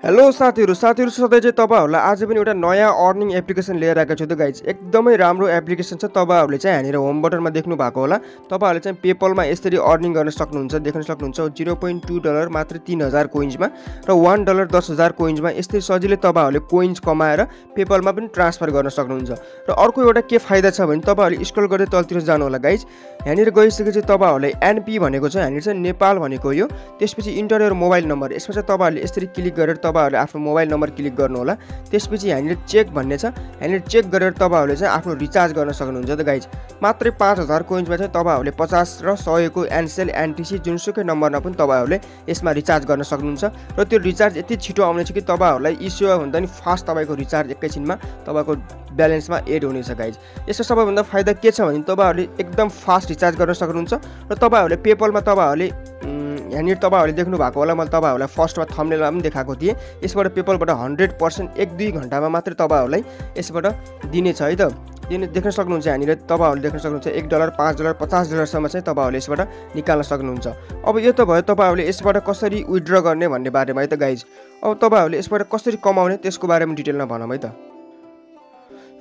Hello साथीहरु सधैँ चाहिँ तपाईहरुलाई आज पनि एउटा नयाँ अर्निङ एप्लिकेसन लिएर आएको छु त गाइज। एकदमै राम्रो एप्लिकेसन छ। तपाईहरुले चाहिँ यहाँनिर होम बटनमा देख्नु भएको होला। तपाईहरुले चाहिँ पेपलमा यसरी अर्निङ गर्न सक्नुहुन्छ। देख्न सक्नुहुन्छ $0.2 मात्र 3000 कोइन्समा र $1 10,000 कोइन्समा यस्तै सजिलै तपाईहरुले कोइन्स कमाएर पेपलमा पनि ट्रान्सफर गर्न सक्नुहुन्छ। र अर्को एउटा के फाइदा छ भने तपाईहरुले स्क्रल गर्दै तलतिर जानु होला गाइज। यहाँनिर गइसकेपछि तपाईहरुले एनपी भनेको छ, यहाँनिर चाहिँ नेपाल भनेको यो। त्यसपछि इन्टर योर मोबाइल नम्बर, यसमा चाहिँ तपाईहरुले यसरी क्लिक गरेर तपाईहरुले आफ्नो मोबाइल नम्बर क्लिक गर्नु होला। त्यसपछि यहाँनिर चेक भन्ने छ, यहाँनिर चेक गरेर तपाईहरुले चाहिँ आफ्नो रिचार्ज गर्न सक्नुहुन्छ त गाइज। मात्रै 5000 कोइन्समा चाहिँ तपाईहरुले 50 र 100 को एनसेल एनटीसी जुनसुकै नम्बरमा पनि तपाईहरुले यसमा रिचार्ज गर्न सक्नुहुन्छ। र त्यो रिचार्ज यति छिटो आउनेछ कि तपाईहरुलाई esewa भन्दा नि फास्ट तपाईको रिचार्ज एकैछिनमा तपाईको ब्यालेन्समा एड हुनेछ गाइज। यसको सबैभन्दा फाइदा के छ भने तपाईहरुले एकदम फास्ट रिचार्ज गर्न सक्नुहुन्छ। र तपाईहरुले पेपलमा तपाईहरुले यहाँनिर तपाईहरुले देख्नु भएको होला, मैले तपाईहरुलाई फर्स्टमा थम्बनेलमा पनि देखाएको थिएँ। यसबाट पेपलबाट 100% 1-2 घण्टामा मात्रै तपाईहरुलाई यसबाट दिनेछ है त। देख्न सक्नुहुन्छ यहाँनिर तपाईहरुले देख्न सक्नुहुन्छ $1 $5 $50 सम्म चाहिँ तपाईहरुले यसबाट निकाल्न सक्नुहुन्छ। अब यो त भयो तपाईहरुले यसबाट कसरी विथड्र गर्ने भन्ने बारेमा है त गाइज। अब तपाईहरुले यसबाट कसरी कमाउने त्यसको बारेमा डिटेलमा भनौँ है त।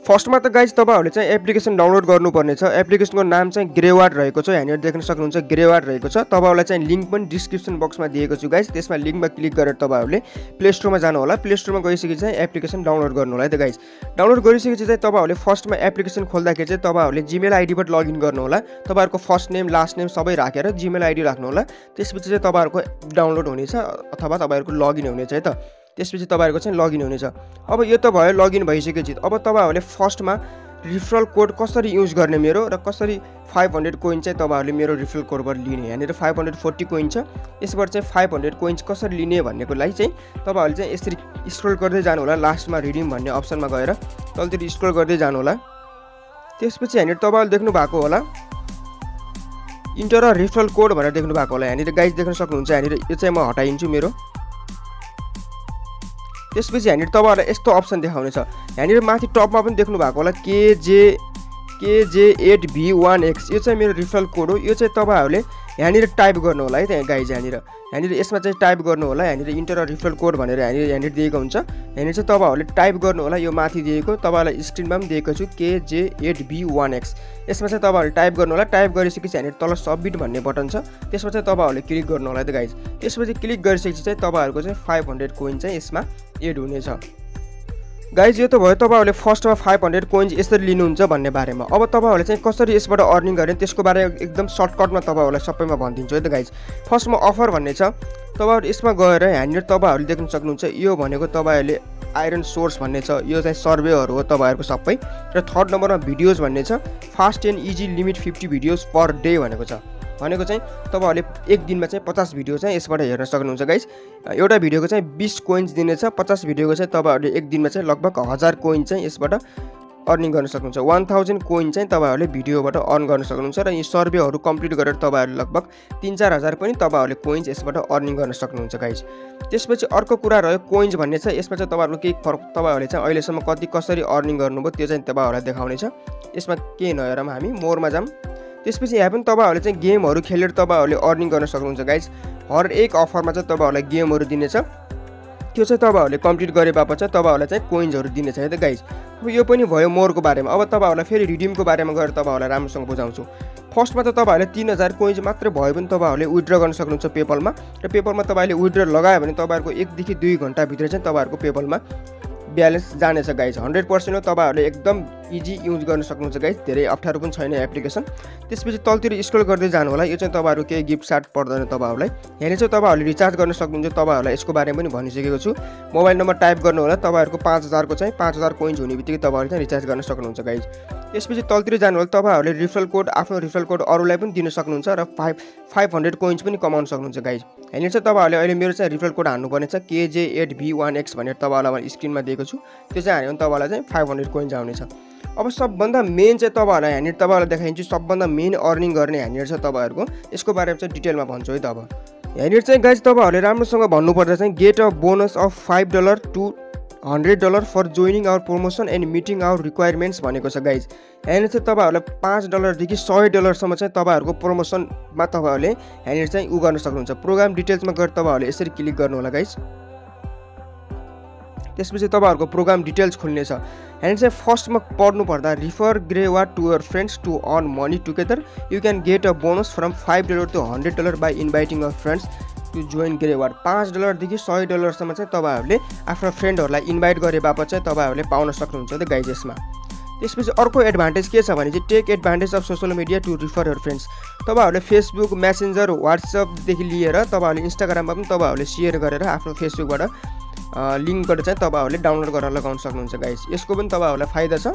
फर्स्टमा त गाइज तपाईहरुले चाहिँ एप्लिकेसन डाउनलोड गर्नुपर्ने छ। एप्लिकेसनको नाम चाहिँ ग्रेवार्ड रहेको छ, यहाँनिर देख्न सक्नुहुन्छ ग्रेवार्ड रहेको छ। तपाईहरुलाई चाहिँ लिंक पनि डिस्क्रिप्सन बक्समा दिएको छु गाइज। त्यसमा लिंकमा क्लिक गरेर तपाईहरुले प्ले स्टोरमा जानु होला। प्ले स्टोरमा गइसकेपछि चाहिँ एप्लिकेसन डाउनलोड गर्नु होला है त गाइज। डाउनलोड गरिसकेपछि चाहिँ तपाईहरुले फर्स्टमा एप्लिकेसन खोल्दाखेरि चाहिँ तपाईहरुले जीमेल आइडीबाट लगइन गर्नु होला। तपाईहरुको फर्स्ट नेम लास्ट नेम सबै राखेर जीमेल आइडी राख्नु होला। त्यसपछि चाहिँ तपाईहरुको डाउनलोड हुनेछ अथवा तपाईहरुको लगइन हुनेछ है त। त्यसपछि तपाईहरुको चाहिँ लगइन हुनेछ। अब यो त भयो लगइन भइसकेपछि अब तपाईहरुले फर्स्टमा रिफरल कोड कसरी युज गर्ने मेरो र कसरी 500 कोइन चाहिँ तपाईहरुले मेरो रिफरल कोडबाट लिने। यहाँनिर 540 कोइन छ, यसबाट चाहिँ 500 कोइन्स कसरी लिने भन्नेको लागि चाहिँ तपाईहरुले चाहिँ यसरी स्क्रल गर्दै जानु होला। लास्टमा रिडिम भन्ने अप्सनमा गएर तलतिर स्क्रल गर्दै जानु होला। त्यसपछि यहाँनिर तपाईहरुले देख्नु भएको होला इन्टर अ रिफरल कोड भनेर देख्नु भएको होला। यहाँनिर गाइज देख्न सक्नुहुन्छ, यहाँनिर यो चाहिँ म हटाइन्छु मेरो। त्यसपछि यहाँनिर तपाईहरुलाई यस्तो अप्सन देखाउनेछ। यहाँनिर माथि टपमा पनि देख्नु भएको होला KJ8V1X, यो चाहिँ मेरो रिफरल कोड हो। यो चाहिँ तपाईहरुले यहाँनिर टाइप गर्नु होला है त गाइज। यहाँनिर यसमा चाहिँ टाइप गर्नु होला। यहाँनिर इन्टर रिफरल कोड भनेर यहाँनिर दिएको हुन्छ। यहाँनिर चाहिँ तपाईहरुले टाइप गर्नु होला। यो माथि दिएको तपाईहरुलाई स्क्रिनमा पनि दिएको छु KJ8V1X। यसमा चाहिँ तपाईहरुले टाइप गर्नु होला। टाइप गरिसकेपछि यहाँनिर तल सबमिट भन्ने बटन छ, त्यसमा चाहिँ तपाईहरुले क्लिक गर्नु होला है त गाइज। त्यसपछि क्लिक गरिसकेपछि चाहिँ तपाईहरुको चाहिँ 500 कोइन चाहिँ यसमा एड हुनेछ गाइज। यो त भयो तपाईहरुले फर्स्टमा 500 कोइन्स यसरी लिनुहुन्छ भन्ने बारेमा। अब तपाईहरुले चाहिँ कसरी यसबाट अर्निङ गर्ने त्यसको बारेमा एकदम सर्टकटमा तपाईहरुलाई सबैमा भनिदिन्छु है त गाइज। फर्स्टमा अफर भन्ने छ, तपाईहरु यसमा गएर यहाँनिर तपाईहरुले देख्न सक्नुहुन्छ यो भनेको तपाईहरुले आइरन सोर्स भन्ने छ, यो चाहिँ सर्वेहरु हो तपाईहरुको सबै। र थर्ड नम्बरमा भिडियोज भन्ने छ, fast and easy limit 50 videos per day भनेको छ। भनेको चाहिँ तपाईहरुले एक दिनमा चाहिँ 50 भिडियो चाहिँ यसबाट हेर्न सक्नुहुन्छ गाइज। एउटा भिडियोको चाहिँ 20 कोइन्स दिनेछ। 50 भिडियोको चाहिँ तपाईहरुले एक दिनमा चाहिँ लगभग 1000 कोइन चाहिँ यसबाट अर्निङ गर्न सक्नुहुन्छ। 1000 कोइन चाहिँ तपाईहरुले भिडियोबाट अर्न गर्न सक्नुहुन्छ। र यी सर्वेहरु कम्प्लिट गरेर तपाईहरुले लगभग 3-4 हजार पनि तपाईहरुले कोइन्स यसबाट अर्निङ गर्न सक्नुहुन्छ गाइज। त्यसपछि अर्को कुरा रह्यो कोइन्स भन्ने छ। यसमा चाहिँ तपाईहरुको केही फरक तपाईहरुले चाहिँ अहिलेसम्म कसरी अर्निङ गर्नुभयो त्यो चाहिँ तपाईहरुलाई देखाउने छ। यसमा केही नहेर हामी मोरमा जाम। त्यसपछि यहाँ पनि तपाईहरुले चाहिँ गेमहरु खेलेर तपाईहरुले अर्निङ गर्न सक्नुहुन्छ गाइज। हर एक अफरमा चाहिँ तपाईहरुलाई गेमहरु दिनेछ, त्यो चाहिँ तपाईहरुले कम्प्लिट गरेपछि चाहिँ तपाईहरुलाई चाहिँ कोइन्सहरु दिनेछ है त गाइज। अब यो पनि भयो मोरको बारेमा। अब तपाईहरुलाई फेरि रिडिमको बारेमा गएर तपाईहरुलाई राम्रोसँग बुझाउँछु। फर्स्टमा त तपाईहरुले 3000 कोइन्स मात्र भयो भने तपाईहरुले विथड्र गर्न सक्नुहुन्छ पेपलमा। र पेपलमा तपाईले विथड्र लगायो भने तपाईहरुको 1 देखि 2 घण्टा भित्र चाहिँ तपाईहरुको पेपलमा ब्यालेन्स जानेछ गाइज। 100% हो, तपाईहरुले एकदम इजी युज गर्न सक्नुहुन्छ गाइज। धेरै अप्ठ्यारो पनि छैन एप्लिकेसन। त्यसपछि तलतिर स्क्रल गर्दै जानु होला। यो चाहिँ तपाईहरु केही गिफ्ट सार्ट पर्दैन तपाईहरुलाई। यहाँनिर चाहिँ तपाईहरुले रिचार्ज गर्न सक्नुहुन्छ। तपाईहरुलाई यसको बारेमा पनि भनिसकेको छु। मोबाइल नम्बर टाइप गर्नु होला। तपाईहरुको 5000 को चाहिँ 5000 कोइन्स हुने बित्तिकै तपाईहरुले चाहिँ रिचार्ज गर्न सक्नुहुन्छ गाइज। त्यसपछि तलतिर जानु होला। तपाईहरुले रिफरल कोड आफ्नो रिफरल कोड अरूलाई पनि दिन सक्नुहुन्छ र 500 कोइन्स पनि कमाउन सक्नुहुन्छ गाइज। यहाँनिर चाहिँ तपाईहरुले अहिले मेरो चाहिँ रिफरल कोड हान्नुपर्ने छ KJ8V1X भनेर तपाईहरुलाई मैले स्क्रिनमा दिएको छु। त्यो चाहिँ हाल्यो भने तपाईहरुलाई चाहिँ 500 कोइन्स आउनेछ। अब सबभन्दा मेन चाहिँ तपाईहरुलाई यहाँनिर तपाईहरुलाई देखाइन्छु सबभन्दा मेन अर्निङ गर्ने यहाँनिर छ तपाईहरुको। यसको बारेमा चाहिँ डिटेलमा भन्छु है त। अब यहाँनिर चाहिँ गाइज तपाईहरुले राम्रोसँग भन्नुपर्दा चाहिँ get a bonus of $5 to $100 for joining our promotion and meeting our requirements भनेको छ गाइज। यहाँनिर चाहिँ तपाईहरुलाई $5 देखि $100 सम्म चाहिँ तपाईहरुको प्रमोसनमा तपाईहरुले यहाँनिर चाहिँ उ गर्न सक्नुहुन्छ। प्रोग्राम डिटेल्समा गएर तपाईहरुले यसरी क्लिक गर्नु होला गाइज। त्यसपछि तपाईहरुको प्रोग्राम डिटेल्स खुल्नेछ। यहाँनिर चाहिँ फर्स्टमा पढ्नु पर्दा refer Greward to your friends to earn money together you can get a bonus from $5 to $100 by inviting a friends to join Greward. $5 देखि $100 सम्म चाहिँ तपाईहरुले आफ्नो फ्रेन्डहरुलाई इन्भाइट गरे बापत चाहिँ तपाईहरुले पाउन सक्नुहुन्छ त गाइज यसमा। त्यसपछि अर्को एडभान्टेज के छ भने चाहिँ take advantage of social media to refer your friends. तपाईहरुले फेसबुक मेसेन्जर व्हाट्सएप देखि लिएर तपाईहरुले इन्स्टाग्राममा पनि तपाईहरुले शेयर गरेर आफ्नो फेसबुकबाट लिंकबाट चाहिँ तपाईहरुले डाउनलोड गरेर लगाउन सक्नुहुन्छ गाइज। यसको पनि तपाईहरुलाई फाइदा छ।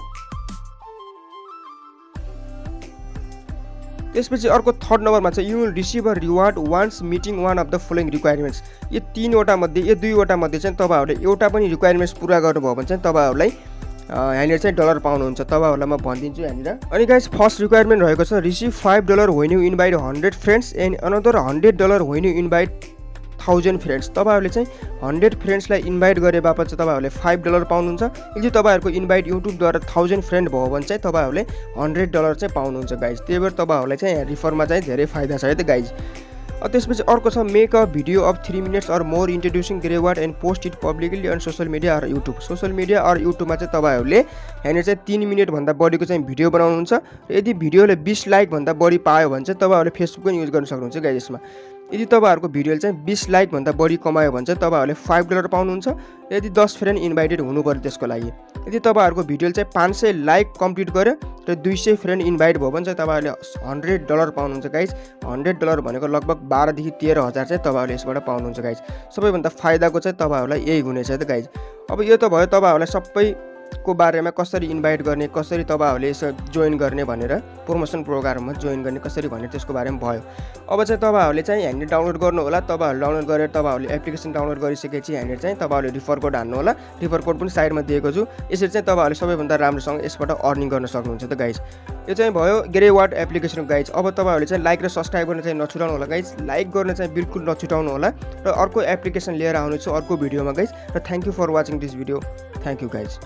त्यसपछि अर्को थर्ड नम्बरमा चाहिँ you will receive a reward once meeting one of the following requirements. यो तीनवटा मध्ये यो दुईवटा मध्ये चाहिँ तपाईहरुले एउटा पनि रिक्वायरमेन्ट्स पुरा गर्नुभयो भने चाहिँ तपाईहरुलाई यहाँनिर चाहिँ डलर पाउनुहुन्छ। तपाईहरुलाई म भनिदिन्छु यहाँनिर। अनि गाइज फर्स्ट रिक्वायरमेन्ट रहेको छ receive $5 when you invite 100 friends and another $100 when you invite 1000 friends. तपाईहरुले चाहिँ 100 फ्रेन्ड्सलाई इन्भाइट गरे बापत चाहिँ तपाईहरुले $5 पाउनुहुन्छ। यदि तपाईहरुको इन्भाइट युट्युबद्वारा 1000 फ्रेन्ड भयो भने चाहिँ तपाईहरुले $100 चाहिँ पाउनुहुन्छ गाइज। त्यही भएर तपाईहरुलाई चाहिँ यहाँ रिफरमा चाहिँ धेरै फाइदा छ है त गाइज। त्यसपछि अर्को छ make a video of 3 minutes or more introducing Greward and post it publicly on social media or YouTube. Social media or युट्युबमा चाहिँ तपाईहरुले यहाँनिर चाहिँ 3 मिनेट भन्दा बढीको चाहिँ भिडियो बनाउनुहुन्छ। यदि भिडियोले 20 लाइक भन्दा बढी पायो भने चाहिँ तपाईहरुले फेसबुक पनि युज गर्न सक्नुहुन्छ गाइज यसमा। यदि तपाईहरुको भिडियोले चाहिँ 20 लाइक भन्दा बढी कमायो भने चाहिँ तपाईहरुले $5 पाउनुहुन्छ। यदि 10 फ्रेन्ड इन्भाइटेड हुनु पर्यो त्यसको लागि। यदि तपाईहरुको भिडियोले चाहिँ 500 लाइक कम्प्लिट गर्यो र 200 फ्रेन्ड इन्भाइट भयो भने चाहिँ तपाईहरुले $100 पाउनुहुन्छ गाइज। $100 भनेको लगभग 12 देखि 13 हजार चाहिँ तपाईहरुले यसबाट पाउनुहुन्छ गाइज। सबैभन्दा फाइदाको चाहिँ तपाईहरुलाई यही हुनेछ त गाइज। अब यो त भयो तपाईहरुलाई सबैको बारेमा कसरी इन्भाइट गर्ने कसरी तपाईहरुले यसो जोइन गर्ने भनेर प्रमोसन प्रोग्राममा जोइन गर्ने कसरी भन्ने त्यसको बारेमा भयो। अब चाहिँ तपाईहरुले चाहिँ यहाँनिर डाउनलोड गर्नु होला। तपाईहरु डाउनलोड गरेर तपाईहरुले एप्लिकेसन डाउनलोड गरिसकेपछि यहाँनिर चाहिँ तपाईहरुले रिफर कोड हाल्नु होला। रिफर कोड पनि साइडमा दिएको छु। यसरी चाहिँ तपाईहरुले सबैभन्दा राम्रोसँग यसबाट अर्निङ गर्न सक्नुहुन्छ त गाइज। यो चाहिँ भयो ग्रेवार्ड एप्लिकेसन गाइज। अब तपाईहरुले चाहिँ लाइक र सब्स्क्राइब गर्न चाहिँ नछुटाउनु होला गाइज। लाइक गर्न चाहिँ बिल्कुल नछुटाउनु होला र अर्को एप्लिकेसन लिएर आउनेछु अर्को भिडियोमा गाइज। र thank you for watching this video. Thank you guys.